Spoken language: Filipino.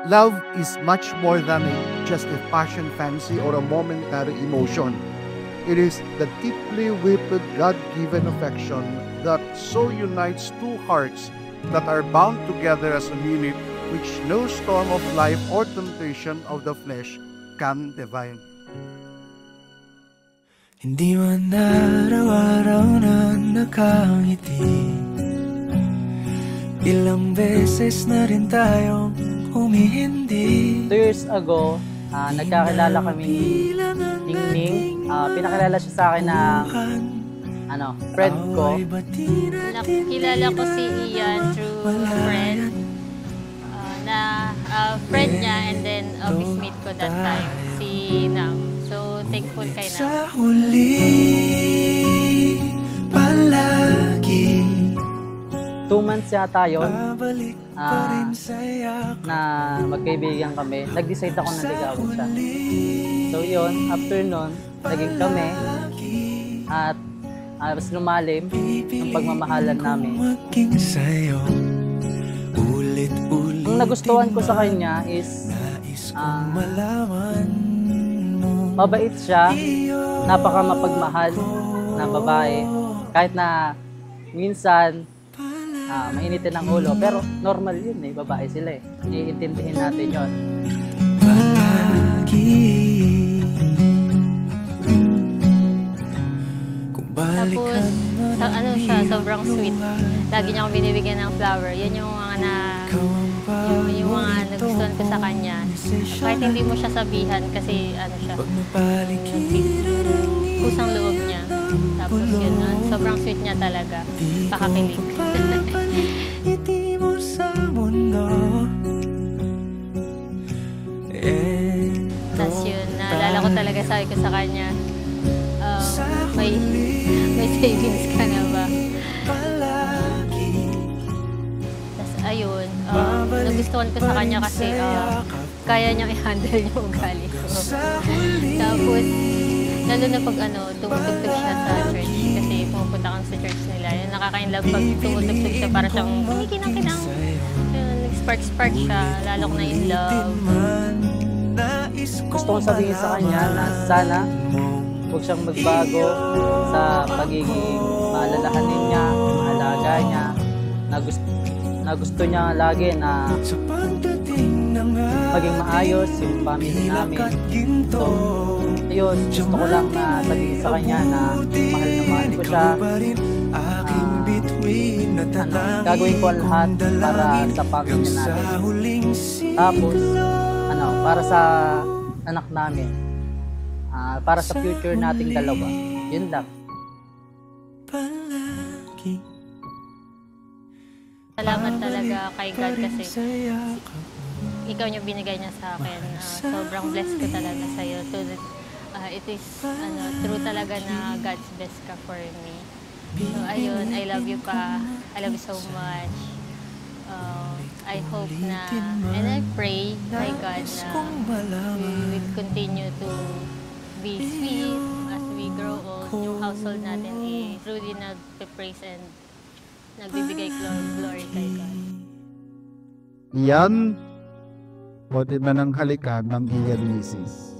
Love is much more than just a passion fancy or a momentary emotion. It is the deeply rooted God-given affection that so unites two hearts that are bound together as a unit which no storm of life or temptation of the flesh can divide. Hindi man araw-araw na nakangiti, ilang beses na rin tayong humihindi. 2 years ago, nagkakilala kami ni Ningning. Pinakilala siya sa akin ng friend ko. Nakilala ko si Ian through a friend. Friend niya, and then office mate ko that time, si Nam. So, thankful kay Nam. Sa huli, palagi 2 months yata yun babalik pa rin sa na magkaibigan kami. Nag-decide ako na ligawan siya. So yun, after nun, naging kami at mas lumalim ang pagmamahalan namin. maging sa'yo, ulit-ulit. Ang nagustuhan ko sa kanya is Nais kong malaman mo, mabait siya, napaka mapagmahal na babae. Kahit na minsan mainitin ang ulo, pero normal yun eh, babae sila eh. Iintindihin natin yun. palagi kung balikan Tapos, siya, sobrang sweet. Lagi niya akong binibigyan ng flower. Yun yung mga yung mga nagustuhan ko sa kanya. Kahit hindi mo siya sabihan kasi siya, pag napaligiran ang kusang loob niya. Tapos yun, sobrang sweet niya talaga. Pakakilig. ngiti mo sa mundo. Tapos yun, naalala ko talaga, sabi ko sa kanya, may savings ka na ba? Tapos ayun, nagustuhan ko sa kanya kasi kaya niya i-handle yung ugali ko. Tapos, lalo na pag tumutugtog siya sa church, kasi pumupunta kang sa church nila, yun, nakaka-inlove pag tumutugtog siya, para siyang kinikinang-kinang. Nag-spark siya, lalo ko na in love. Gusto kong sabihin sa kanya na sana huwag siyang magbago sa pagiging maalalahanin niya, maalaga niya, na gusto niya lagi na maging maayos yung family namin. So, yun, gusto ko lang na sabihin sa kanya na mahal na mahal ko siya. Gagawin ko ang lahat para sa pamilya natin. Tapos, para sa anak namin. Para sa future nating dalawa. Yun lang. Salamat talaga kay God kasi ikaw yung binigay niya sa akin. Sobrang blessed ko talaga sa'yo. It is true talaga na God's best ka for me. So ayun, I love you pa. I love you so much. I hope na, and I pray kay God na we will continue to be sweet as we grow old. Yung household natin truly nag-praise and nagbibigay glory kay God. Yan, o di ba ng halikan ng iyong misis?